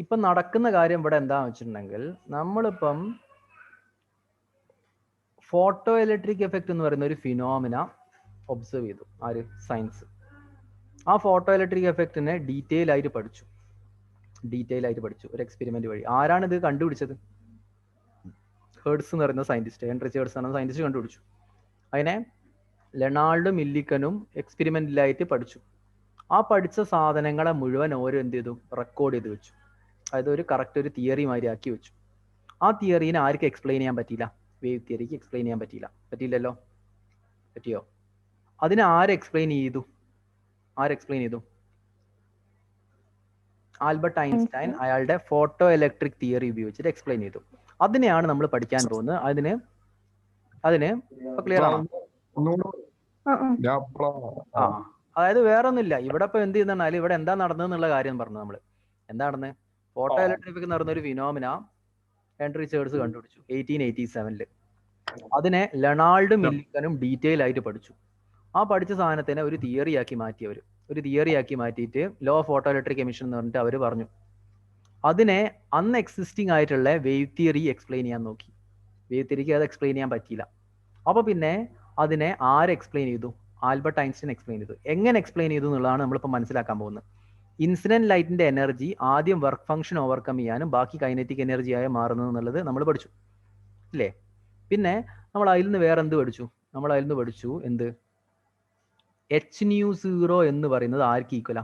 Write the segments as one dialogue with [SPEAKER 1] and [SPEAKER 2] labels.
[SPEAKER 1] ഇപ്പം നടക്കുന്ന കാര്യം ഇവിടെ എന്താണെന്ന് വെച്ചിട്ടുണ്ടെങ്കിൽ നമ്മളിപ്പം ഫോട്ടോ ഇലക്ട്രിക് എഫക്റ്റ് എന്ന് പറയുന്ന ഒരു ഫിനോമിന ഒബ്സർവ് ചെയ്തു. ആര്? സയൻസ്. ആ ഫോട്ടോ ഇലക്ട്രിക് എഫക്റ്റിനെ ഡീറ്റെയിൽ ആയിട്ട് പഠിച്ചു ഒരു എക്സ്പെരിമെന്റ് വഴി. ആരാണ് ഇത് കണ്ടുപിടിച്ചത്? ഹെർട്സ് എന്ന് പറയുന്ന സയന്റിസ്റ്റ്, ഹെൻറി ഹെർട്സ് എന്ന സയന്റിസ്റ്റ് കണ്ടുപിടിച്ചു. അതിനെ ലെണാൾഡ് മില്ലിക്കനും എക്സ്പെരിമെന്റിലായിട്ട് പഠിച്ചു. ആ പഠിച്ച സാധനങ്ങളെ മുഴുവൻ ഓരോ എന്ത് ചെയ്തു? റെക്കോർഡ് ചെയ്ത് വെച്ചു. അതായത് ഒരു കറക്റ്റ് ഒരു തിയറി മാതിരി ആക്കി വെച്ചു. ആ തിയറീനെ ആർക്ക് എക്സ്പ്ലെയിൻ ചെയ്യാൻ പറ്റിയില്ല? വേവ് തിയറിക്ക് എക്സ്പ്ലെയിൻ ചെയ്യാൻ പറ്റിയില്ലല്ലോ. പറ്റിയോ? അതിനെ ആര് എക്സ്പ്ലെയിൻ ചെയ്തു? ആൽബർട്ട് ഐൻസ്റ്റൈൻ അയാളുടെ ഫോട്ടോ ഇലക്ട്രിക് തിയറി ഉപയോഗിച്ചിട്ട് എക്സ്പ്ലെയിൻ ചെയ്തു. അതിനെയാണ് നമ്മൾ പഠിക്കാൻ പോകുന്നത്. അതിന് ക്ലിയർ ആണോ? അതായത് വേറെ ഒന്നുമില്ല. ഇവിടെ ഇപ്പൊ എന്ത് ചെയ്യുന്നാൽ ഇവിടെ എന്താ നടന്നതെന്നുള്ള കാര്യം പറഞ്ഞു. നമ്മൾ എന്താ നടന്നത്? ഫോട്ടോ ഇലക്ട്രിക് നടന്ന ഒരു ഫിനോമിന ഹെൻറി ഹെർട്സ് കണ്ടുപിടിച്ചു 1887. അതിനെ ലെണാൾഡ് മില്ലിക്കനും ഡീറ്റെയിൽ ആയിട്ട് പഠിച്ചു. ആ പഠിച്ച സാധനത്തിനെ ഒരു തിയറിയാക്കി മാറ്റിയിട്ട് law of photo electric emission എന്ന് പറഞ്ഞിട്ട് അവർ പറഞ്ഞു. അതിനെ അന്ന് എക്സിസ്റ്റിംഗ് ആയിട്ടുള്ള വേവ് തിയറി എക്സ്പ്ലെയിൻ ചെയ്യാൻ നോക്കി. വേവ് തിയറിക്ക് അത് എക്സ്പ്ലെയിൻ ചെയ്യാൻ പറ്റിയില്ല. അപ്പൊ പിന്നെ അതിനെ ആര് എക്സ്പ്ലെയിൻ ചെയ്തു? ആൽബർട്ട് ഐൻസ്റ്റൈൻ എക്സ്പ്ലെയിൻ ചെയ്തു. എങ്ങനെ എക്സ്പ്ലെയിൻ ചെയ്തു എന്നുള്ളതാണ് നമ്മളിപ്പോൾ മനസ്സിലാക്കാൻ പോകുന്നത്. ഇൻസിഡന്റ് ലൈറ്റിന്റെ എനർജി ആദ്യം വർക്ക് ഫംഗ്ഷൻ ഓവർകം ചെയ്യാനും ബാക്കി കൈനറ്റിക് എനർജി ആയി മാറുന്നത് എന്നുള്ളത് നമ്മൾ പഠിച്ചു അല്ലേ? പിന്നെ നമ്മൾ അതിൽ നിന്ന് വേറെ എന്ത് പഠിച്ചു? എന്ത്? h0 എന്ന് പറയുന്നത് ആർക്ക് ഈക്വലാ?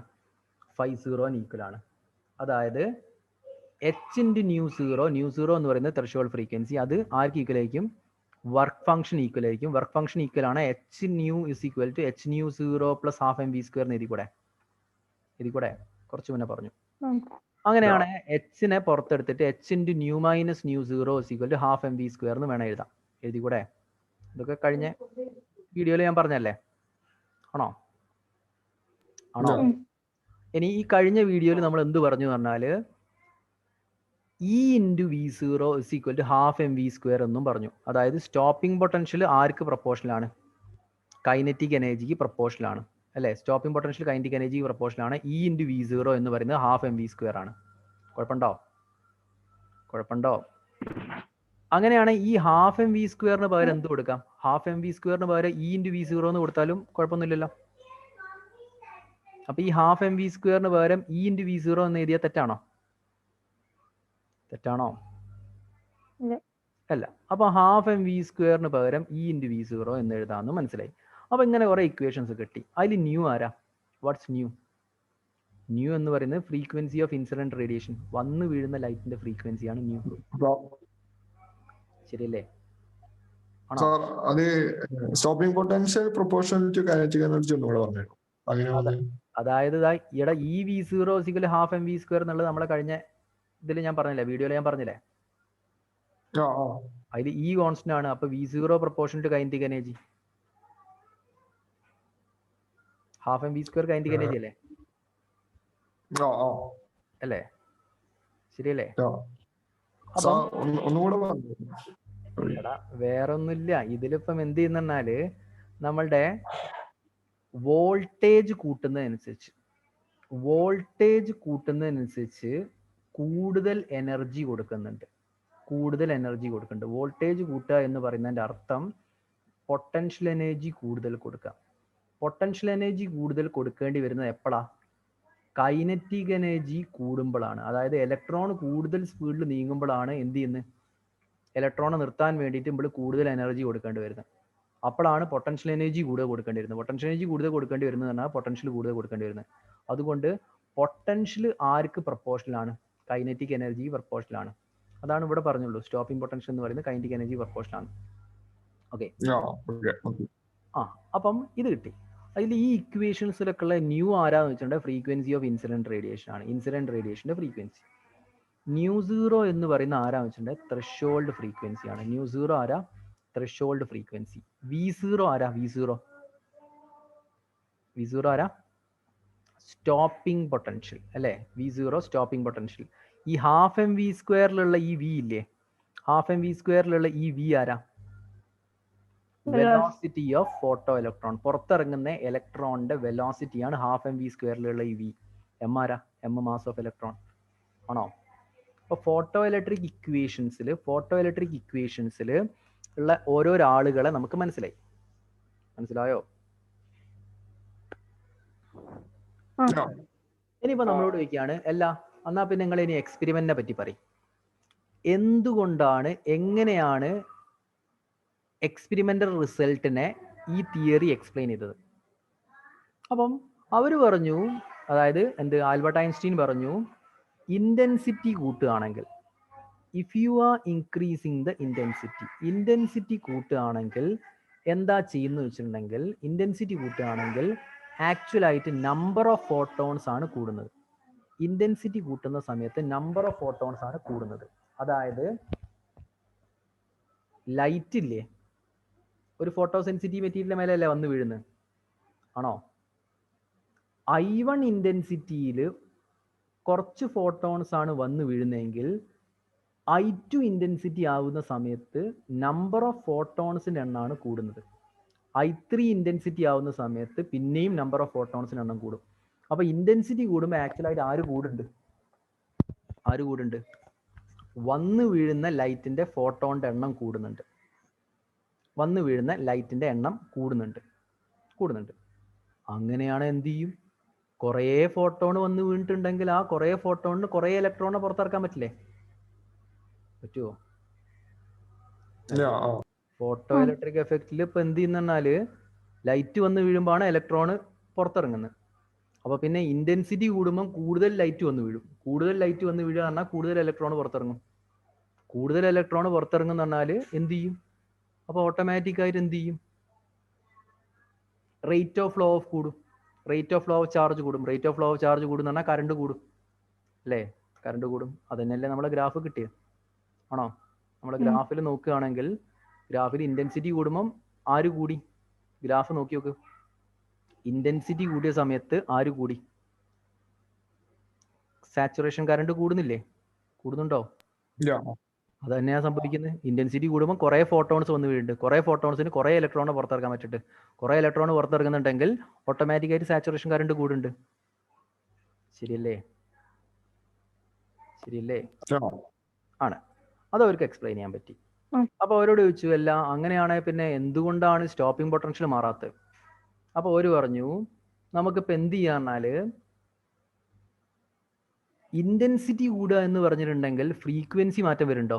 [SPEAKER 1] φ0 ഈക്വലാണ്. അതായത് h ഇൻറ്റു ന്യൂ0 എന്ന് പറയുന്നത് ത്രെഷോൾഡ് ഫ്രീക്വൻസി. അത് ആർക്ക് ഈക്വൽ ആയിരിക്കും? വർക്ക് ഫംഗ്ഷൻ ഈക്വൽ ആയിരിക്കും. വർക്ക് ഫംഗ്ഷൻ ഈക്വൽ ആണ് h nu is equal to h0 plus half mv² എന്ന് എഴുതിക്കൂടെ? കുറച്ച് മുന്നേ പറഞ്ഞു. അങ്ങനെയാണ് എച്ചിനെ പുറത്തെടുത്തിട്ട് h ഇൻറ്റു ന്യൂ മൈനസ് ന്യൂ0 is equal to half mv² എന്ന് വേണം എഴുതാം. എഴുതിക്കൂടെ? ഇതൊക്കെ കഴിഞ്ഞ വീഡിയോയിൽ ഞാൻ പറഞ്ഞല്ലേ? ആണോ? ഇനി ഈ കഴിഞ്ഞ വീഡിയോയിൽ നമ്മൾ എന്ത് പറഞ്ഞു പറഞ്ഞാൽ E into v0 is equal to half mv² എന്നും പറഞ്ഞു. അതായത് സ്റ്റോപ്പിംഗ് പൊട്ടൻഷ്യൽ ആർക്ക് പ്രൊപ്പോർഷനാണ്? കൈനറ്റിക് എനർജിക്ക് പ്രൊപ്പോർഷനാണ് അല്ലേ? സ്റ്റോപ്പിംഗ് പൊട്ടൻഷ്യൽ കൈനറ്റിക് എനർജിക്ക് പ്രൊപ്പോർഷനാണ്. E ഇൻറ്റു v0 എന്ന് പറയുന്നത് ഹാഫ് mv² ആണ്. കുഴപ്പമുണ്ടോ? അങ്ങനെയാണ് ഈ ഹാഫ് mv² പകരം എന്ത് കൊടുക്കാം? ഹാഫ് mv² പകരം E ഇൻറ്റു v0 എന്ന് കൊടുത്താലും കുഴപ്പമൊന്നുമില്ലല്ലോ. അപ്പൊ ഈ ഹാഫ് mv² പകരം E ഇൻറ്റു v0 എന്ന് എഴുതിയാൽ തെറ്റാണോ? അല്ല. അപ്പൊ ഹാഫ് mv² പകരം E ഇൻറ്റു v0 എന്ന് എഴുതാമെന്ന് മനസ്സിലായി. അപ്പൊ ഇങ്ങനെ കുറെ ഇക്വേഷൻസ് കിട്ടി. അതിൽ ന്യൂ ആരാ? Watts new? ന്യൂ എന്ന് പറയുന്നത് ഫ്രീക്വൻസി ഓഫ് ഇൻസിഡന്റ് റേഡിയേഷൻ, വന്ന് വീഴുന്ന ലൈറ്റിന്റെ ഫ്രീക്വൻസിയാണ് ന്യൂ. ശരിയല്ലേ?
[SPEAKER 2] Stopping potential proportional to kinetic energy ഒന്നുകൂടെ പറഞ്ഞു.
[SPEAKER 1] അതായത് ഇവിടെ ഈ v0 = ഹാഫ് mv² എന്നുള്ളത് നമ്മളെ കഴിഞ്ഞ ഇതിൽ ഞാൻ പറഞ്ഞില്ലേ, വീഡിയോയിൽ ഞാൻ പറഞ്ഞില്ലേ? അതിൽ ഈ കോൺസ്റ്റന്റ് ആണ്. അപ്പൊ v0 proportional to kinetic energy. Half mv² kinetic energy അല്ലേ? ശരിയല്ലേ? വേറൊന്നുമില്ല. ഇതിലിപ്പം എന്ത് ചെയ്യുന്നാല് നമ്മളുടെ വോൾട്ടേജ് കൂട്ടുന്നതിനനുസരിച്ച് കൂടുതൽ എനർജി കൊടുക്കുന്നുണ്ട്. വോൾട്ടേജ് കൂട്ടുക എന്ന് പറയുന്നതിന്റെ അർത്ഥം പൊട്ടൻഷ്യൽ എനർജി കൂടുതൽ കൊടുക്കുക. പൊട്ടൻഷ്യൽ എനർജി കൂടുതൽ കൊടുക്കേണ്ടി വരുന്നത് എപ്പോഴാ? കൈനറ്റിക് എനർജി കൂടുമ്പോഴാണ്. അതായത് ഇലക്ട്രോൺ കൂടുതൽ സ്പീഡിൽ നീങ്ങുമ്പോഴാണ് എന്ത് ചെയ്യുന്നത്? ഇലക്ട്രോണെ നിർത്താൻ വേണ്ടിയിട്ട് നമ്മൾ കൂടുതൽ എനർജി കൊടുക്കേണ്ടി വരുന്നത്. അപ്പോഴാണ് പൊട്ടൻഷ്യൽ എനർജി കൂടുതൽ കൊടുക്കേണ്ടി വരുന്നത്. പൊട്ടൻഷ്യൽ എനർജി കൂടുതൽ കൊടുക്കേണ്ടി വരുന്നത് പറഞ്ഞാൽ പൊട്ടൻഷ്യൽ കൂടുതൽ കൊടുക്കേണ്ടി വരുന്നത്. അതുകൊണ്ട് പൊട്ടൻഷ്യൽ ആർക്ക് പ്രൊപ്പോർഷനാണ്? കൈനറ്റിക് എനർജി പ്രൊപ്പോർഷനാണ്. അതാണ് ഇവിടെ പറഞ്ഞുള്ളൂ. സ്റ്റോപ്പിംഗ് പൊട്ടൻഷ്യൽ എന്ന് പറയുന്നത് കൈനറ്റിക് എനർജി പ്രൊപ്പോർഷനാണ്. ഓക്കെ. അപ്പം ഇത് കിട്ടി. അതിൽ ഈ ഇക്വേഷൻസിലൊക്കെ ഉള്ള ന്യൂ ആരാന്ന് വെച്ചിട്ടുണ്ടെങ്കിൽ ഫ്രീക്വൻസി ഓഫ് ഇൻസിഡന്റ് റേഡിയേഷൻ ആണ്. ഇൻസിഡന്റ് റേഡിയേഷന്റെ ഫ്രീക്വൻസി. ന്യൂ0 എന്ന് പറയുന്ന ആരാന്ന് വെച്ചിട്ടുണ്ടെങ്കിൽ ത്രെഷോൾഡ് ഫ്രീക്വൻസി ആണ്. ന്യൂ0 ആരാ? Threshold frequency. v0 ആരാ? v0 ആരാ? സ്റ്റോപ്പിംഗ് പൊട്ടൻഷ്യൽ അല്ലേ? v0 stopping potential. ഈ ഹാഫ് mv² ഈ v ഇല്ലേ? ഹാഫ് mv² ഈ v ആരാ? Velocity of photo electron. പുറത്തിറങ്ങുന്ന ഇലക്ട്രോണിന്റെ വെലോസിറ്റിയാണ് ഹാഫ് mv² ഈ v. എം ആരാ? എം മാസ് ഓഫ് ഇലക്ട്രോൺ ആണോ? അപ്പോൾ ഫോട്ടോ ഇലക്ട്രിക് ഇക്വേഷൻസിൽ ഉള്ള ഓരോരോ ആളുകളെ നമുക്ക് മനസ്സിലായോ? ഇനിയിപ്പോൾ നമ്മളോട് ചോദിക്കുകയാണ്, അല്ല എന്നാ പിന്നെ നിങ്ങൾ ഇനി എക്സ്പെരിമെന്റിനെ പറ്റി പറയും. എങ്ങനെയാണ് എക്സ്പെരിമെന്റൽ റിസൾട്ടിനെ ഈ തിയറി എക്സ്പ്ലെയിൻ ചെയ്തത്? അപ്പം അവർ പറഞ്ഞു, അതായത് ആൽബർട്ട് ഐൻസ്റ്റീൻ പറഞ്ഞു, ഇന്റൻസിറ്റി കൂട്ടുകയാണെങ്കിൽ, if you are increasing the intensity കൂട്ടുകയാണെങ്കിൽ എന്താ ചെയ്യുന്നത് വെച്ചിട്ടുണ്ടെങ്കിൽ, ഇന്റൻസിറ്റി കൂട്ടുകയാണെങ്കിൽ ആക്ച്വലായിട്ട് നമ്പർ ഓഫ് ഫോട്ടോൺസ് ആണ് കൂടുന്നത്. ഇന്റൻസിറ്റി കൂട്ടുന്ന സമയത്ത് നമ്പർ ഓഫ് ഫോട്ടോൺസ് ആണ് കൂടുന്നത്. അതായത് ലൈറ്റ് ഇല്ലേ, ഒരു ഫോട്ടോ സെൻസിറ്റീവ് മെറ്റീരിയലിന്റെ മേലെയല്ലേ വന്ന് വീഴുന്നത്, ആണോ? I1 ഇന്റൻസിറ്റിയിൽ കുറച്ച് ഫോട്ടോൺസ് ആണ് വന്ന് വീഴുന്നതെങ്കിൽ I2 ഇന്റൻസിറ്റി ആവുന്ന സമയത്ത് നമ്പർ ഓഫ് ഫോട്ടോൺസിന്റെ എണ്ണമാണ് കൂടുന്നത്. I3 ഇന്റൻസിറ്റി ആവുന്ന സമയത്ത് പിന്നെയും നമ്പർ ഓഫ് ഫോട്ടോൺസിന്റെ എണ്ണം കൂടും. അപ്പൊ ഇന്റൻസിറ്റി കൂടുമ്പോൾ ആക്ച്വലായിട്ട് ആര് കൂടുന്നുണ്ട്? വന്ന് വീഴുന്ന ലൈറ്റിന്റെ ഫോട്ടോണിന്റെ എണ്ണം കൂടുന്നുണ്ട്. അങ്ങനെയാണ് എന്ത് ചെയ്യും? കുറേ ഫോട്ടോൺ വന്ന് വീണിട്ടുണ്ടെങ്കിൽ ആ കുറേ ഫോട്ടോണിന് കുറേ ഇലക്ട്രോണിനെ പുറത്തിറക്കാൻ പറ്റുമോ? ഫോട്ടോ ഇലക്ട്രിക് എഫക്റ്റിൽ ഇപ്പൊ എന്ത് ചെയ്യുന്നാല് ലൈറ്റ് വന്ന് വീഴുമ്പോഴാണ് ഇലക്ട്രോണ് പുറത്തിറങ്ങുന്നത്. അപ്പൊ പിന്നെ ഇന്റൻസിറ്റി കൂടുമ്പോൾ കൂടുതൽ ലൈറ്റ് വന്ന് വീഴും. കൂടുതൽ ലൈറ്റ് വന്ന് വീഴുക പറഞ്ഞാൽ കൂടുതൽ ഇലക്ട്രോൺ പുറത്തിറങ്ങും. കൂടുതൽ ഇലക്ട്രോൺ പുറത്തിറങ്ങുന്ന പറഞ്ഞാൽ എന്ത് ചെയ്യും? അപ്പൊ ഓട്ടോമാറ്റിക് ആയിട്ട് എന്ത് ചെയ്യും? റേറ്റ് ഓഫ് ഫ്ലോ ഓഫ് കൂടും. Rate of flow of charge കൂടും. Rate of flow of charge കൂടും എന്ന് പറഞ്ഞാൽ കറണ്ട് കൂടും, അല്ലേ? കറണ്ട് കൂടും. അതന്നെയല്ലേ നമ്മളെ ഗ്രാഫ് കിട്ടിയത്, ആണോ? നമ്മുടെ ഗ്രാഫിൽ നോക്കുകയാണെങ്കിൽ ഗ്രാഫിൽ ഇന്റൻസിറ്റി കൂടുമ്പം ആര് കൂടി? ഗ്രാഫ് നോക്കി നോക്ക്. ഇന്റൻസിറ്റി കൂടിയ സമയത്ത് ആര് കൂടി? സാച്ചുറേഷൻ കറണ്ട് കൂടുന്നില്ലേ? കൂടുന്നുണ്ടോ? അത് തന്നെയാണ് സംഭവിക്കുന്നത്. ഇന്റൻസിറ്റി കൂടുമ്പോൾ കുറെ ഫോട്ടോൺസ് വന്ന് വീഴുന്നുണ്ട്. കുറെ ഫോട്ടോൺസിന് കുറെ ഇലക്ട്രോണ് പുറത്തിറക്കാൻ പറ്റിട്ട് കുറെ ഇലക്ട്രോൺ പുറത്തിറങ്ങുന്നുണ്ടെങ്കിൽ ഓട്ടോമാറ്റിക്കായിട്ട് സാച്ചുറേഷൻ കറണ്ട് കൂടുന്നുണ്ട്. ശരിയല്ലേ? ആണ്. അത് അവർക്ക് എക്സ്പ്ലെയിൻ ചെയ്യാൻ പറ്റി. അപ്പൊ അവരോട് ചോദിച്ചു, അല്ല അങ്ങനെയാണെങ്കിൽ പിന്നെ എന്തുകൊണ്ടാണ് സ്റ്റോപ്പിംഗ് പൊട്ടൻഷ്യൽ മാറാത്തത്? അപ്പൊ അവര് പറഞ്ഞു, നമുക്കിപ്പോ എന്ത് ചെയ്യാന്നാല് ഇന്റൻസിറ്റി കൂടുക എന്ന് പറഞ്ഞിട്ടുണ്ടെങ്കിൽ ഫ്രീക്വൻസി മാറ്റം വരുന്നുണ്ടോ?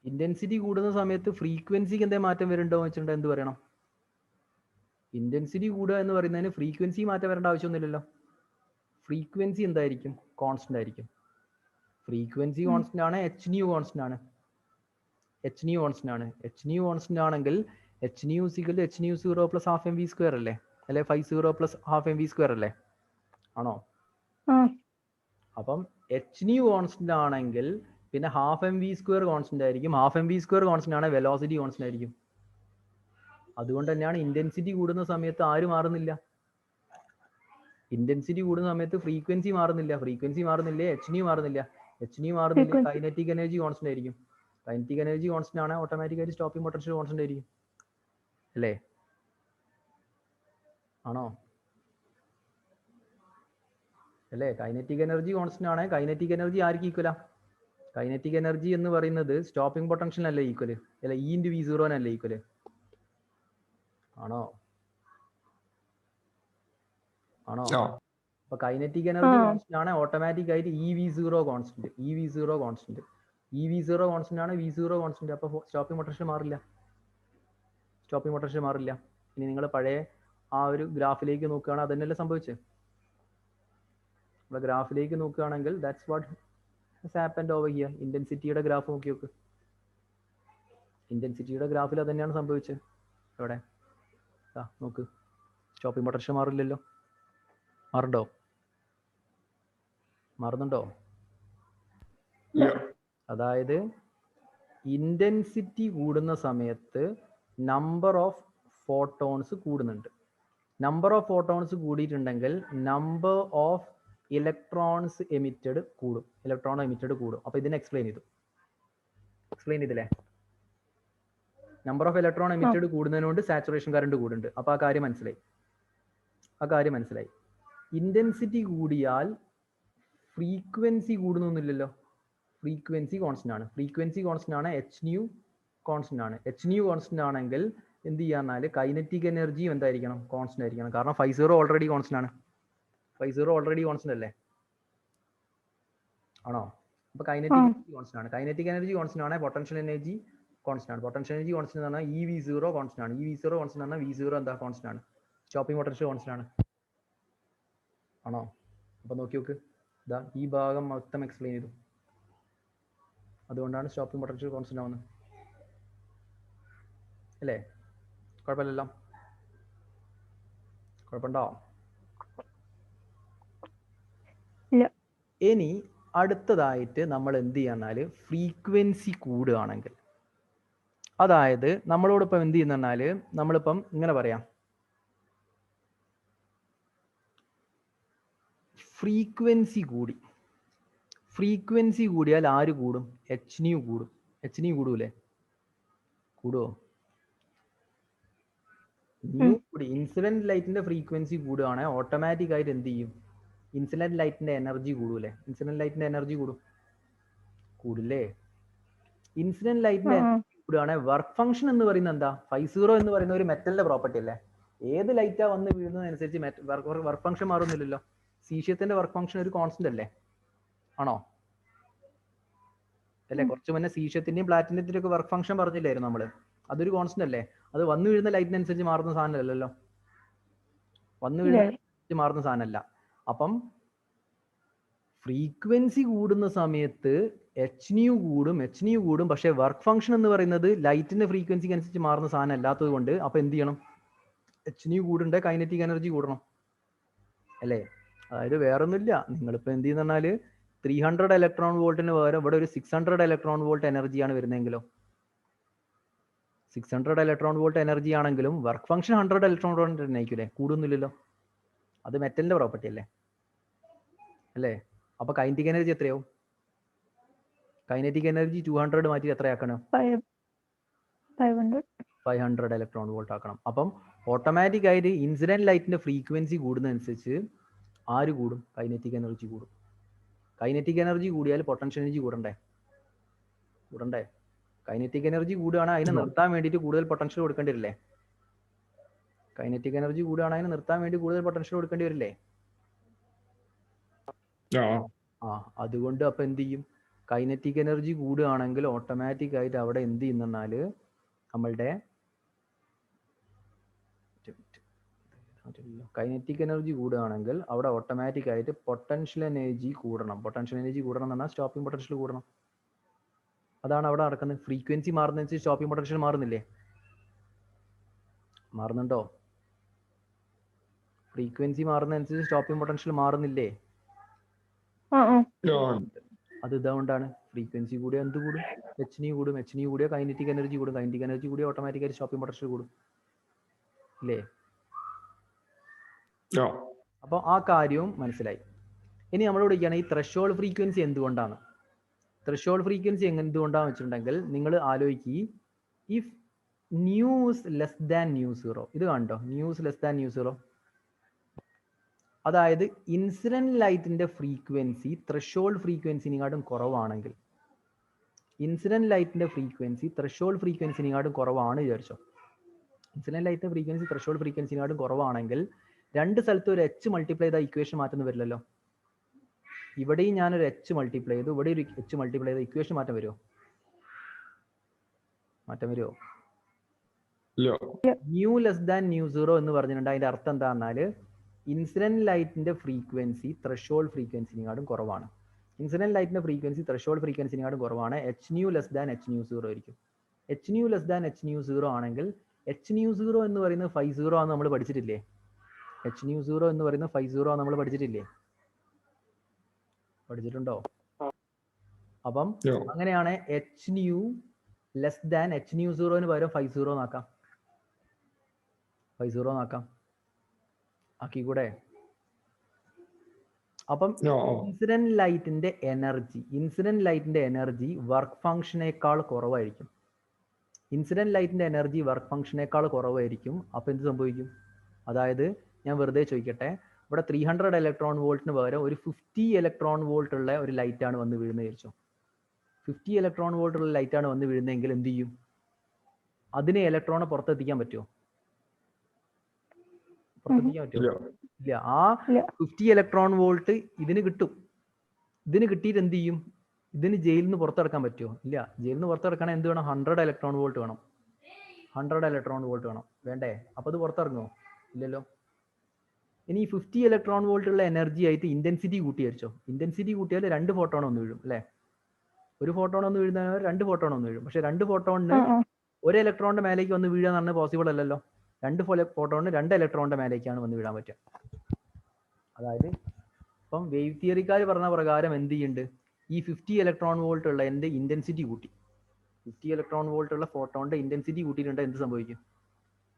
[SPEAKER 1] ഇന്റൻസിറ്റി കൂടുന്ന സമയത്ത് ഫ്രീക്വൻസിക്ക് എന്തേ മാറ്റം വരുന്നുണ്ടോ എന്ന് വെച്ചിട്ടുണ്ടെങ്കിൽ എന്ത് പറയണം? ഇന്റൻസിറ്റി കൂടുക എന്ന് പറയുന്നതിന് ഫ്രീക്വൻസി മാറ്റം വരേണ്ട ആവശ്യമൊന്നുമില്ലല്ലോ. ഫ്രീക്വൻസി എന്തായിരിക്കും? കോൺസ്റ്റന്റ് ആയിരിക്കും. ഫ്രീക്വൻസി കോൺസ്റ്റന്റ് ആണ്, എച്ച് ന്യൂ കോൺസ്റ്റന്റ് ആണ്. എച്ച് ന്യൂ കോൺസ്റ്റന്റ് ആണെങ്കിൽ h nu 0 plus half m v square അല്ലേ? അല്ലെ 50 plus half m v square അല്ലേ? ആണോ? അപ്പം എച്ച് ന്യൂ കോൺസ്റ്റന്റ് ആണെങ്കിൽ പിന്നെ half m v square constant ആയിരിക്കും. Half m v square constant ആണ്, വെലോസിറ്റി കോൺസ്റ്റന്റ് ആയിരിക്കും. അതുകൊണ്ട് തന്നെയാണ് ഇന്റൻസിറ്റി കൂടുന്ന സമയത്ത് ആര് മാറുന്നില്ല? ഇന്റൻസിറ്റി കൂടുന്ന സമയത്ത് ഫ്രീക്വൻസി മാറുന്നില്ല. എച്ച് ന്യൂ മാറുന്നില്ല. കൈനറ്റിക് എനർജി കോൺസ്റ്റന്റ് ആയിരിക്കും. കൈനറ്റിക് എനർജി കോൺസ്റ്റന്റ് ആണ്, ഓട്ടോമാറ്റിക്കായിട്ട് സ്റ്റോപ്പിംഗ് പൊട്ടൻഷ്യൽ കോൺസ്റ്റന്റ് ആയിരിക്കും, അല്ലേ? ആണോ? അല്ലേ? കൈനറ്റിക് എനർജി കോൺസ്റ്റന്റ് ആണ്. കൈനറ്റിക് എനർജി ആർക്ക് ഈക്വലാ? കൈനറ്റിക് എനർജി എന്ന് പറയുന്നത് സ്റ്റോപ്പിംഗ് പൊട്ടൻഷ്യലിനല്ലേ ഈക്വല്? അല്ല, ഇ ഇൻറ്റു വി സീറോനല്ലേ ഈക്വല്? ആണോ? അപ്പൊ കൈനറ്റിക് എനർജി കോൺസ്റ്റന്റ് ആണ്, ഓട്ടോമാറ്റിക് ആയിട്ട് ഇ വി സീറോ കോൺസ്റ്റന്റ് ആണ്. V zero constant. അപ്പൊ സ്റ്റോപ്പിംഗ് പൊട്ടൻഷ്യൽ മാറില്ല. ഇനി നിങ്ങൾ പഴയ ആ ഒരു ഗ്രാഫിലേക്ക് നോക്കുകയാണെങ്കിൽ അതന്നെയല്ലേ സംഭവിച്ചത്? നമ്മുടെ ഗ്രാഫിലേക്ക് നോക്കുകയാണെങ്കിൽ that's what has happened over here. ഇന്റൻസിറ്റിയുടെ ഗ്രാഫ് നോക്കി നോക്ക്. ഇന്റൻസിറ്റിയുടെ ഗ്രാഫിൽ അതന്നെയാണ് സംഭവിച്ചത്. എവിടെ നോക്ക്, സ്റ്റോപ്പിംഗ് പൊട്ടൻഷ്യൽ മാറില്ലല്ലോ. മാറുന്നുണ്ടോ? അതായത് ഇന്റൻസിറ്റി കൂടുന്ന സമയത്ത് നമ്പർ ഓഫ് ഫോട്ടോൺസ് കൂടുന്നുണ്ട്. നമ്പർ ഓഫ് ഫോട്ടോൺസ് കൂടിയിട്ടുണ്ടെങ്കിൽ നമ്പർ ഓഫ് ഇലക്ട്രോൺസ് എമിറ്റഡ് കൂടും. അപ്പൊ ഇതിനെ എക്സ്പ്ലെയിൻ ചെയ്തില്ലേ? നമ്പർ ഓഫ് ഇലക്ട്രോൺ എമിറ്റഡ് കൂടുന്നതിനോട് സാച്ചുറേഷൻ കറണ്ട് കൂടുന്നുണ്ട്. അപ്പൊ ആ കാര്യം മനസ്സിലായി. ഇന്റൻസിറ്റി കൂടിയാൽ ഫ്രീക്വൻസി കൂടുന്നൊന്നുമില്ലല്ലോ. ഫ്രീക്വൻസി കോൺസ്റ്റന്റ് ആണ്. ഫ്രീക്വൻസി കോൺസ്റ്റന്റ് ആണ്. എച്ച് ന്യൂ കോൺസ്റ്റന്റ് ആണ്. എച്ച് ന്യൂ കോൺസ്റ്റന്റ് ആണെങ്കിൽ എന്ത് ചെയ്യാന്നാൽ കൈനറ്റിക് എനർജിയും എന്തായിരിക്കണം? കോൺസ്റ്റന്റ് ആയിരിക്കണം. കാരണം φ0 ഓൾറെഡി കോൺസ്റ്റന്റ് ആണ്. φ0 ഓൾറെഡി കോൺസ്റ്റന്റ് അല്ലേ? ആണോ? അപ്പൊ കൈനറ്റിക് എനർജി കോൺസ്റ്റന്റ് ആണ്. കൈനറ്റിക് എനർജി കോൺസ്റ്റന്റ് ആണ്. പൊട്ടൻഷ്യൽ എനർജി കോൺസ്റ്റന്റ് ആണ്. പൊട്ടൻഷ്യൽ എനർജി കോൺസ്റ്റന്റ് എന്ന് പറഞ്ഞാൽ EV0 കോൺസ്റ്റന്റ് ആണ്. EV0 കോൺസ്റ്റന്റ് എന്ന് പറഞ്ഞാൽ V0 എന്താ? കോൺസ്റ്റന്റ് ആണ്. സ്റ്റോപ്പിംഗ് പൊട്ടൻഷ്യൽ കോൺസ്റ്റന്റ് ആണ്. ആണോ? അപ്പൊ നോക്കി നോക്ക്, ഇതാ ഈ ഭാഗം മൊത്തം എക്സ്പ്ലെയിൻ ചെയ്തു. അതുകൊണ്ടാണ് സ്റ്റോപ്പിംഗ് പൊട്ടൻഷ്യൽ കോൺസ്റ്റന്റ് ആവുന്നത് അല്ലേ? കുഴപ്പമില്ലല്ലോ? കുഴപ്പമുണ്ടോ? ഇനി അടുത്തതായിട്ട് നമ്മൾ എന്ത് ചെയ്യാന്നാല് ഫ്രീക്വൻസി കൂടുകയാണെങ്കിൽ, അതായത് നമ്മളോടൊപ്പം എന്ത് ചെയ്യുന്നാല് നമ്മളിപ്പം ഇങ്ങനെ പറയാം, ഫ്രീക്വൻസി കൂടി. ഫ്രീക്വൻസി കൂടിയാൽ ആര് കൂടും? എച്ച് ന്യൂ കൂടും. എച്ച് ന്യൂ കൂടൂലേ? കൂടുവോ? ന്യൂ കൂടി. ഇൻസിഡന്റ് ലൈറ്റിന്റെ ഫ്രീക്വൻസി കൂടുകയാണെങ്കിൽ ഓട്ടോമാറ്റിക് ആയിട്ട് എന്ത് ചെയ്യും? ഇൻസിഡന്റ് ലൈറ്റിന്റെ എനർജി കൂടൂലേ? ഇൻസിഡന്റ് ലൈറ്റിന്റെ എനർജി കൂടില്ലേ? ഇൻസിഡന്റ് ലൈറ്റിന്റെ എനർജി കൂടുകയാണെങ്കിൽ വർക്ക് ഫംഗ്ഷൻ എന്ന് പറയുന്നത് എന്താ? φ0 എന്ന് പറയുന്ന ഒരു മെറ്റലിന്റെ പ്രോപ്പർട്ടി അല്ലേ? ഏത് ലൈറ്റാ വന്ന് വീഴുന്നതനുസരിച്ച് വർക്ക് ഫംഗ്ഷൻ മാറുന്നില്ലല്ലോ. സീഷ്യത്തിന്റെ വർക്ക് ഫംഗ്ഷൻ ഒരു കോൺസ്റ്റന്റ് അല്ലേ? ആണോ? അല്ലേ? കുറച്ച് മുന്നേ സീഷ്യത്തിന്റെയും പ്ലാറ്റിനത്തിന്റെയും ഒക്കെ വർക്ക് ഫംഗ്ഷൻ പറഞ്ഞില്ലായിരുന്നു നമ്മള്? അതൊരു കോൺസ്റ്റന്റ് അല്ലേ? അത് വന്നു വീഴുന്ന ലൈറ്റിനനുസരിച്ച് മാറുന്ന സാധനമല്ലല്ലോ. വന്നു വീഴുന്ന മാറുന്ന സാധനമല്ല. അപ്പം ഫ്രീക്വൻസി കൂടുന്ന സമയത്ത് എച്ച് ന്യൂ കൂടും. പക്ഷേ വർക്ക് ഫംഗ്ഷൻ എന്ന് പറയുന്നത് ലൈറ്റിന്റെ ഫ്രീക്വൻസിക്ക് അനുസരിച്ച് മാറുന്ന സാധനം അല്ലാത്തത് കൊണ്ട് അപ്പൊ എന്ത് ചെയ്യണം? എച്ച് ന്യൂ കൂടണ്ടേ, കൈനറ്റിക് എനർജി കൂടണം അല്ലേ? അതായത് വേറൊന്നുമില്ല, നിങ്ങളിപ്പോ എന്ത് ചെയ്യുന്ന പറഞ്ഞാല് 300 ഇലക്ട്രോൺ വോൾട്ടിന് പകരം ഇവിടെ ഒരു 600 ഇലക്ട്രോൺ വോൾട്ട് എനർജിയാണ് വരുന്നതെങ്കിലോ, 600 ഇലക്ട്രോൺ വോൾട്ട് എനർജി ആണെങ്കിലും വർക്ക് ഫംഗ്ഷൻ 100 ഇലക്ട്രോൺ വോൾട്ട് തന്നെ ആയിരിക്കില്ലേ? കൂടുന്നില്ലല്ലോ. അത് മെറ്റലിന്റെ പ്രോപ്പർട്ടി അല്ലേ? അപ്പൊ കൈനറ്റിക് എനർജി എത്രയാവും? കൈനറ്റിക് എനർജി 200 മാറ്റി എത്രയാക്കണം? 500 ഇലക്ട്രോൺ വോൾട്ട് ആക്കണം. അപ്പം ഓട്ടോമാറ്റിക് ആയിട്ട് ഇൻസിഡന്റ് ലൈറ്റിന്റെ ഫ്രീക്വൻസി കൂടുന്നതനുസരിച്ച് ആര് കൂടും? കൈനറ്റിക് എനർജി കൂടും. കൈനറ്റിക് എനർജി കൂടിയാൽ പൊട്ടൻഷ്യൽ എനർജി കൂടണ്ടേ? കൈനറ്റിക് എനർജി കൂടുകയാണെങ്കിൽ അതിനെ നിർത്താൻ വേണ്ടിയിട്ട് കൂടുതൽ പൊട്ടൻഷ്യൽ കൊടുക്കേണ്ടി വരില്ലേ? കൈനറ്റിക് എനർജി കൂടുകയാണെങ്കിൽ അതിനെ നിർത്താൻ വേണ്ടി കൂടുതൽ പൊട്ടൻഷ്യൽ കൊടുക്കേണ്ടി വരില്ലേ? അതുകൊണ്ട് അപ്പൊ എന്ത് ചെയ്യും? കൈനറ്റിക് എനർജി കൂടുകയാണെങ്കിൽ ഓട്ടോമാറ്റിക് ആയിട്ട് അവിടെ എന്ത് ചെയ്യുന്നാല് നമ്മളുടെ കൈനറ്റിക് എനർജി കൂടുകയാണെങ്കിൽ അവിടെ ഓട്ടോമാറ്റിക് ആയിട്ട് പൊട്ടൻഷ്യൽ എനർജി കൂടണം. പൊട്ടൻഷ്യൽ എനർജി കൂടണം എന്ന് പറഞ്ഞാൽ സ്റ്റോപ്പിംഗ് പൊട്ടൻഷ്യൽ കൂടണം. അതാണ് അവിടെ നടക്കുന്നത്. ഫ്രീക്വൻസി മാറുന്നതനുസരിച്ച് സ്റ്റോപ്പിംഗ് പൊട്ടൻഷ്യൽ മാറുന്നില്ലേ? മാറുന്നുണ്ടോ? ഫ്രീക്വൻസി മാറുന്നതനുസരിച്ച് സ്റ്റോപ്പിംഗ് പൊട്ടൻഷ്യൽ മാറുന്നില്ലേ? അത് ഇതുകൊണ്ടാണ്. ഫ്രീക്വൻസി കൂടിയാൽ എന്ത് കൂടും? എച്ച് ന്യൂ കൂടും. എച്ച് ന്യൂ കൂടിയാൽ കൈനറ്റിക് എനർജി കൂടും. കൈനറ്റിക് എനർജി കൂടിയാൽ ഓട്ടോമാറ്റിക്കായിട്ട് സ്റ്റോപ്പിംഗ് പൊട്ടൻഷ്യൽ കൂടും ഇല്ലേ? അപ്പൊ ആ കാര്യവും മനസ്സിലായി. ഇനി നമ്മളോട് ചോദിക്കുകയാണ് ഈ ത്രെഷോൾഡ് ഫ്രീക്വൻസി എന്തുകൊണ്ടാണ്? ത്രെഷോൾഡ് ഫ്രീക്വൻസി എന്തുകൊണ്ടാന്ന് വെച്ചിട്ടുണ്ടെങ്കിൽ നിങ്ങൾ ആലോചിക്കുക, if news less than nu zero, ഇത് കണ്ടോ? News less than nu zero, അതായത് ഇൻസിഡന്റ് ലൈറ്റിന്റെ ഫ്രീക്വൻസി ത്രെഷോൾഡ് ഫ്രീക്വൻസിനെക്കാട്ടും കുറവാണെങ്കിൽ, ഇൻസിഡന്റ് ലൈറ്റിന്റെ ഫ്രീക്വൻസി ത്രെഷോൾഡ് ഫ്രീക്വൻസിനെക്കാട്ടും കുറവാണ് വിചാരിച്ചോ. ഇൻസിഡന്റ് ലൈറ്റിന്റെ ഫ്രീക്വൻസി ത്രെഷോൾഡ് ഫ്രീക്വൻസിനെക്കാട്ടും കുറവാണെങ്കിൽ രണ്ട് സ്ഥലത്ത് ഒരു എച്ച് മൾട്ടിപ്ലൈ ചെയ്ത ഇക്വേഷൻ മാറ്റം വരില്ലല്ലോ. ഇവിടെയും ഞാനൊരു എച്ച് മൾട്ടിപ്ലൈ ചെയ്തു, ഇവിടെ ഒരു എച്ച് മൾട്ടിപ്ലൈ ചെയ്ത ഇക്വേഷൻ മാറ്റം വരുമോ? New less than new zero എന്ന് പറഞ്ഞിട്ടുണ്ട്. അതിന്റെ അർത്ഥം എന്താ പറഞ്ഞാല് ഇൻസിഡന്റ് ലൈറ്റിന്റെ ഫ്രീക്വൻസി ത്രെഷോൾഡ് ഫ്രീക്വൻസിനെക്കാട്ടും കുറവാണ്. ഇൻസിഡന്റ് ലൈറ്റിന്റെ ഫ്രീക്വൻസി ത്രെഷോൾഡ് ഫ്രീക്വൻസിനെക്കാട്ടും കുറവാണ്. H nu less than h nu zero ആയിരിക്കും. H nu less than h nu zero ആണെങ്കിൽ എച്ച് ന്യൂ സീറോ എന്ന് പറയുന്നത് φ0 ആണ് നമ്മൾ പഠിച്ചിട്ടില്ലേ? എച്ച് ന്യൂ സീറോ എന്ന് പറയുന്നത് φ0 ആണ് നമ്മൾ പഠിച്ചിട്ടില്ലേ? പഠിച്ചിട്ടുണ്ടോ? അപ്പം അങ്ങനെയാണ് h nu less than h nu സീറോന് പകരം φ0 നാക്കാം. φ0 നാക്കാം. ആക്കിക്കൂടെ? അപ്പം ഇൻസിഡന്റ് ലൈറ്റിന്റെ എനർജി വർക്ക് ഫംഗ്ഷനേക്കാൾ കുറവായിരിക്കും. ഇൻസിഡന്റ് ലൈറ്റിന്റെ എനർജി വർക്ക് ഫംഗ്ഷനേക്കാൾ കുറവായിരിക്കും. അപ്പൊ എന്ത് സംഭവിക്കും? അതായത് ഞാൻ വെറുതെ ചോദിക്കട്ടെ, ഇവിടെ 300 ഇലക്ട്രോൺ വോൾട്ടിന് പകരം ഒരു 50 ഇലക്ട്രോൺ വോൾട്ട് ഉള്ള ഒരു ലൈറ്റ് ആണ് വന്ന് വീഴുന്നത് വിചാരിച്ചോ. 50 ഇലക്ട്രോൺ വോൾട്ട് ഉള്ള ലൈറ്റ് ആണ് വന്ന് വീഴുന്നതെങ്കിൽ എന്ത് ചെയ്യും? അതിനെ ഇലക്ട്രോണെ പുറത്തെത്തിക്കാൻ പറ്റുമോ? പുറത്തെത്തിക്കാൻ പറ്റുമോ? ഇല്ല. ആ 50 ഇലക്ട്രോൺ വോൾട്ട് ഇതിന് കിട്ടും. ഇതിന് കിട്ടിയിട്ട് എന്ത് ചെയ്യും? ഇതിന് ജയിലിൽ നിന്ന് പുറത്തെടുക്കാൻ പറ്റുമോ? ഇല്ല. ജയിലിൽ നിന്ന് പുറത്തെടുക്കണേ എന്ത് വേണം? 100 ഇലക്ട്രോൺ വോൾട്ട് വേണം. 100 ഇലക്ട്രോൺ വോൾട്ട് വേണം. വേണ്ടേ? അപ്പോൾ അത് പുറത്തിറങ്ങുമോ? ഇല്ലല്ലോ. ഇനി 50 ഇലക്ട്രോൺ വോൾട്ട് ഉള്ള എനർജി ആയിട്ട് ഇന്റൻസിറ്റി കൂട്ടി വെച്ചോ. ഇന്റൻസിറ്റി കൂട്ടിയാൽ 2 ഫോട്ടോൺ ഒന്ന് വീഴും അല്ലേ? ഒരു ഫോട്ടോൺ ഒന്ന് വീഴുന്നതിന് 2 ഫോട്ടോൺ ഒന്ന് വീഴും. പക്ഷെ 2 ഫോട്ടോണിന് ഒരു ഇലക്ട്രോണിന്റെ മേലേക്ക് വന്ന് വീഴുക എന്ന് പറഞ്ഞാൽ പോസിബിൾ അല്ലല്ലോ. 2 ഫോട്ടോണിന് 2 ഇലക്ട്രോണിന്റെ മേലേക്കാണ് വന്ന് വീഴാൻ പറ്റുക. അതായത് ഇപ്പം വേവ് തിയറിക്കാർ പറഞ്ഞ പ്രകാരം എന്ത് ചെയ്യുന്നുണ്ട്? ഈ 50 ഇലക്ട്രോൺ വോൾട്ട് ഉള്ള എൻ്റെ ഇന്റൻസിറ്റി കൂട്ടി. 50 ഇലക്ട്രോൺ വോൾട്ട് ഉള്ള ഫോട്ടോണിന്റെ ഇന്റൻസിറ്റി കൂട്ടിയിട്ടുണ്ട്. എന്ത് സംഭവിക്കും?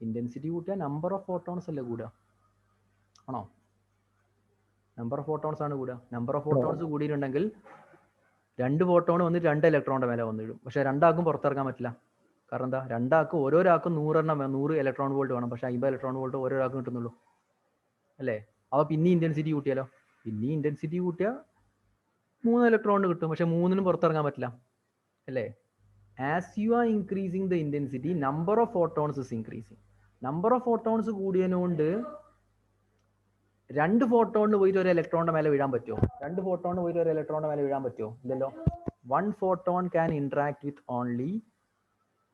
[SPEAKER 1] ഇന്റൻസിറ്റി കൂട്ടിയാൽ നമ്പർ ഓഫ് ഫോട്ടോൺസ് അല്ലേ കൂടുക? ആണോ? നമ്പർ ഓഫ് ഫോട്ടോൺസ് ആണ് കൂടുക. നമ്പർ ഓഫ് ഫോട്ടോൺസ് കൂടിയിട്ടുണ്ടെങ്കിൽ 2 ഫോട്ടോൺ വന്നിട്ട് 2 ഇലക്ട്രോണിന്റെ മേലെ വന്നു വീഴും. പക്ഷെ രണ്ടാൾക്കും പുറത്തിറങ്ങാൻ പറ്റില്ല. കാരണം എന്താ? രണ്ടാൾക്കും ഓരോരാൾക്കും 100 ഇലക്ട്രോൺ വോൾട്ട് വേണം. പക്ഷെ 50 ഇലക്ട്രോൺ വോൾട്ട് ഓരോരാൾക്കും കിട്ടുന്നുള്ളൂ അല്ലേ? അപ്പോൾ പിന്നെ ഇന്റൻസിറ്റി കൂട്ടിയാലോ? പിന്നെ ഇന്റൻസിറ്റി കൂട്ടിയാൽ 3 ഇലക്ട്രോണിന് കിട്ടും. പക്ഷെ 3നും പുറത്തിറങ്ങാൻ പറ്റില്ല അല്ലേ? As you are increasing the intensity number of photons is increasing. Number of photons കൂടിയതുകൊണ്ട് 2 ഫോട്ടോണിന് പോയിട്ട് ഒരു ഇലക്ട്രോണിന്റെ മേലെ വീഴാൻ പറ്റുമോ? 2 ഫോട്ടോണിന് പോയിട്ട് ഒരു ഇലക്ട്രോണിന്റെ മേലെ വീഴാൻ പറ്റുമോ? ഇല്ലല്ലോ. 1 photon can interact with only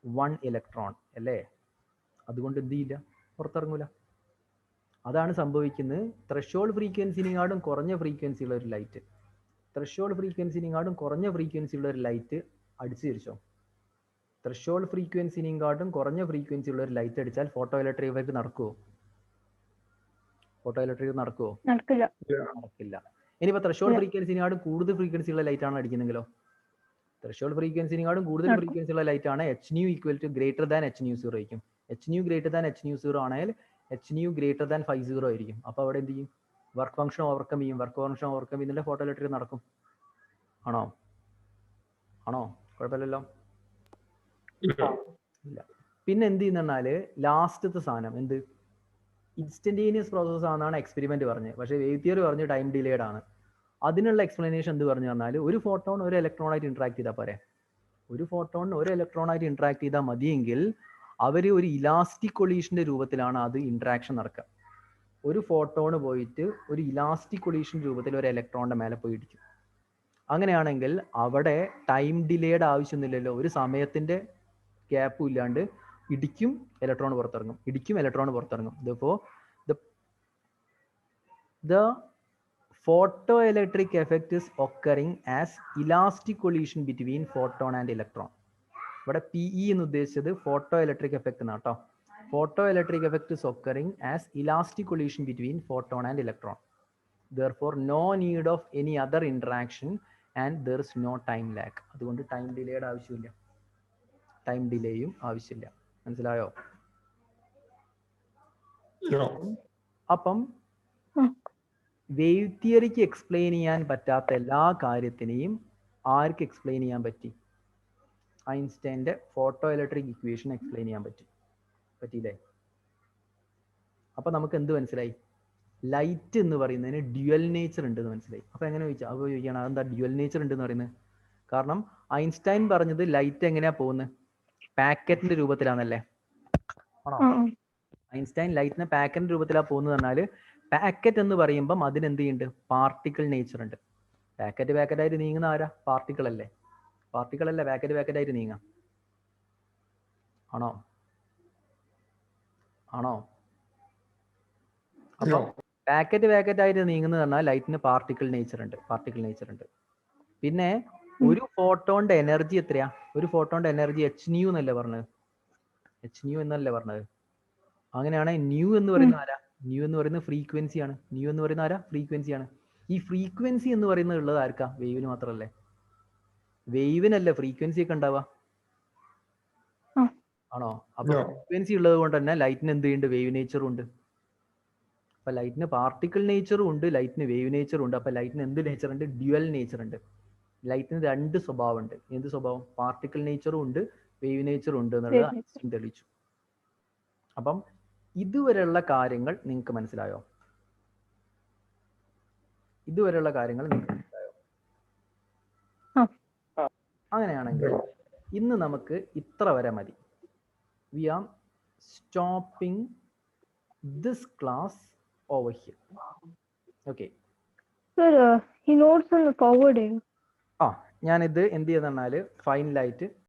[SPEAKER 1] 1 electron അല്ലേ? അതുകൊണ്ട് എന്ത് ചെയ്യില്ല? പുറത്തിറങ്ങൂല. അതാണ് സംഭവിക്കുന്നത്. ത്രഷോൾഡ് ഫ്രീക്വൻസിനെക്കാളും കുറഞ്ഞ ഫ്രീക്വൻസി ഉള്ള ഒരു ലൈറ്റ്, ത്രഷോൾഡ് ഫ്രീക്വൻസിനെക്കാളും കുറഞ്ഞ ഫ്രീക്വൻസി ഉള്ള ഒരു ലൈറ്റ് അടിച്ചു തിരിച്ചോ. ത്രഷോൾഡ് ഫ്രീക്വൻസിനെക്കാളും കുറഞ്ഞ ഫ്രീക്വൻസി ഉള്ള ഒരു ലൈറ്റ് അടിച്ചാൽ ഫോട്ടോ ഇലക്ട്രിക് എഫക്ട് നടക്കുമോ? ഫോട്ടോ ഇലക്ട്രിക് നടക്കുമോ? നടക്കില്ല. ഇനിയിപ്പോൾ ത്രഷോൾഡ് ഫ്രീക്വൻസിനെക്കാളും കൂടുതൽ ഫ്രീക്വൻസി ഉള്ള ലൈറ്റ് ആണ് അടിക്കുന്നെങ്കിലോ? ത്രഷോൾഡ് ഫ്രീക്വൻസിനെക്കാളും കൂടുതൽ ഫ്രീക്വൻസി ഉള്ള ലൈറ്റ് ആണ് h nu equal to greater than h nu 0 ആയിരിക്കും. H nu greater than h nu 0 ആണെങ്കിൽ എച്ച് ന്യൂ ഗ്രേറ്റർ ദാൻ 50 ആയിരിക്കും. അപ്പോൾ അവിടെ എന്ത് ചെയ്യും? വർക്ക് ഫംഗ്ഷൻ ഓവർകം ചെയ്യും. വർക്ക് ഫംഗ്ഷൻ ഓവർകം ചെയ്യുന്നതിന്റെ ഫോട്ടോ ഇലക്ട്രിക് നടക്കും. ആണോ? ആണോ? കുഴപ്പമില്ലല്ലോ. ഇല്ല. പിന്നെ എന്ത് ചെയ്യുന്നറിഞ്ഞാല് ലാസ്റ്റത്തെ സാധനം എന്ത്? ഇൻസ്റ്റന്റേനിയസ് പ്രോസസ് ആണെന്നാണ് എക്സ്പെരിമെന്റ് പറഞ്ഞത്. പക്ഷേ വേവ് തിയറി പറഞ്ഞ് ടൈം ഡിലേഡ് ആണ്. അതിനുള്ള എക്സ്പ്ലനേഷൻ എന്ത് പറഞ്ഞു പറഞ്ഞാൽ ഒരു ഫോട്ടോൺ ഒരു ഇലക്ട്രോണായിട്ട് ഇന്ററാക്ട് ചെയ്താൽ പോരെ. ഒരു ഫോട്ടോൺ ഒരു ഇലക്ട്രോണായിട്ട് ഇന്ററാക്ട് ചെയ്താൽ മതിയെങ്കിൽ അവർ ഒരു ഇലാസ്റ്റിക് കൊളീഷന്റെ രൂപത്തിലാണ് അത് ഇന്ററാക്ഷൻ നടക്കുക. ഒരു ഫോട്ടോണ് പോയിട്ട് ഒരു ഇലാസ്റ്റിക് കൊളീഷൻ രൂപത്തിൽ ഒരു ഇലക്ട്രോണിന്റെ മേലെ പോയി ഇടിക്കും. അങ്ങനെയാണെങ്കിൽ അവിടെ ടൈം ഡിലേഡ് ആവശ്യമൊന്നുമില്ലല്ലോ. ഒരു സമയത്തിന്റെ ഗ്യാപ്പും ഇല്ലാണ്ട് ഇടിക്കും, ഇലക്ട്രോൺ പുറത്തിറങ്ങും, ഇടിക്കും, ഇലക്ട്രോൺ പുറത്തിറങ്ങും. ഇതിപ്പോ the photoelectric effect is occurring as elastic collision between photon and electron. ഇവിടെ PE എന്ന് ഉദ്ദേശിച്ചത് ഫോട്ടോ ഇലക്ട്രിക് എഫക്ട് എന്നാണ് കേട്ടോ. Photo electric effect is occurring as elastic collision between photon and electron. Therefore no need of any other interaction and there is no time lag. അതുകൊണ്ട് time ഡിലേയുടെ ആവശ്യമില്ല, time ഡിലേയും ആവശ്യമില്ല. മനസ്സിലായോ? അപ്പം wave തിയറിക്ക് explain ചെയ്യാൻ പറ്റാത്ത എല്ലാ കാര്യത്തിനെയും ആർക്ക് എക്സ്പ്ലെയിൻ ചെയ്യാൻ പറ്റി? ഐൻസ്റ്റൈൻ്റെ ഫോട്ടോ ഇലക്ട്രിക് ഇക്വേഷൻ എക്സ്പ്ലെയിൻ ചെയ്യാൻ പറ്റിയില്ലേ? അപ്പൊ നമുക്ക് എന്ത് മനസ്സിലായി? ലൈറ്റ് എന്ന് പറയുന്നതിന് ഡ്യുവൽ നേച്ചർ ഉണ്ട് എന്ന് മനസ്സിലായി. അപ്പൊ എങ്ങനെ ചോദിച്ചാൽ അപ്പോൾ ചോദിക്കണം അതെന്താ ഡ്യുവൽ നേച്ചർ ഉണ്ട് എന്ന് പറയുന്നത്? കാരണം ഐൻസ്റ്റൈൻ പറഞ്ഞത് ലൈറ്റ് എങ്ങനെയാ പോകുന്നത്? പാക്കറ്റിന്റെ രൂപത്തിലാണല്ലേ? ആണോ? ഐൻസ്റ്റൈൻ ലൈറ്റിനെ പാക്കറ്റിന്റെ രൂപത്തിലാണ് പോകുന്നത് പറഞ്ഞാൽ പാക്കറ്റ് എന്ന് പറയുമ്പം അതിനെന്ത് ചെയ്യുന്നുണ്ട്? പാർട്ടിക്കിൾ നേച്ചർ ഉണ്ട്. പാക്കറ്റായിട്ട് നീങ്ങുന്ന ആരാ? പാർട്ടിക്കിൾ അല്ലേ? പാർട്ടിക്കിൾ അല്ലേ പാക്കറ്റായിട്ട് നീങ്ങാം? ആണോ? ആണോ? അപ്പോൾ പാക്കറ്റായിട്ട് നീങ്ങുന്നത് പറഞ്ഞാൽ ലൈറ്റിന് പാർട്ടിക്കിൾ നേച്ചർ ഉണ്ട്. പിന്നെ ഒരു ഫോട്ടോണിന്റെ എനർജി എത്രയാ? ഒരു ഫോട്ടോണിന്റെ എനർജി എച്ച് ന്യൂ എന്നല്ലേ പറഞ്ഞത്? അങ്ങനെയാണെങ്കിൽ ന്യൂ എന്ന് പറയുന്ന ആരാ? ന്യൂ എന്ന് പറയുന്നത് ഫ്രീക്വൻസിയാണ്. ഈ ഫ്രീക്വൻസി എന്ന് പറയുന്നത് ഉള്ളത് ആർക്കാ? വേവിന് മാത്രമല്ലേ? വേവിനല്ലേ ഫ്രീക്വൻസി ഒക്കെ ഉണ്ടാവുക? ആണോ? അപ്പൊ ഫ്രീക്വൻസി ഉള്ളത് കൊണ്ട് തന്നെ ലൈറ്റിന് എന്ത് ചെയ്യുന്നുണ്ട്? വേവ് നേച്ചറും ഉണ്ട്. അപ്പൊ ലൈറ്റിന് പാർട്ടിക്കിൾ നേച്ചറും ഉണ്ട്, ലൈറ്റിന് വേവ് നേച്ചറും ഉണ്ട്. അപ്പൊ ലൈറ്റിന് എന്ത് നേച്ചർ ഉണ്ട്? ഡ്യുവൽ നേച്ചർ ഉണ്ട്. ലൈറ്റിന് 2 സ്വഭാവം ഉണ്ട്. എന്ത് സ്വഭാവം? പാർട്ടിക്കിൾ നേച്ചറും ഉണ്ട്, വേവ് നേച്ചറും ഉണ്ട് എന്നുള്ളത് തെളിയിച്ചു. അപ്പം ഇതുവരെയുള്ള കാര്യങ്ങൾ നിങ്ങൾക്ക് മനസ്സിലായോ? ഇതുവരെയുള്ള കാര്യങ്ങൾ നിങ്ങൾക്ക് മനസ്സിലായോ? അങ്ങനെയാണെങ്കിൽ ഇന്ന് നമുക്ക് ഇത്ര വരെ മതി. We are stopping this class over here. Okay.
[SPEAKER 3] Sir, he notes on the forwarding.
[SPEAKER 1] ഞാനിത് എന്ത് ചെയ്യുന്ന ഫൈനലായിട്ട്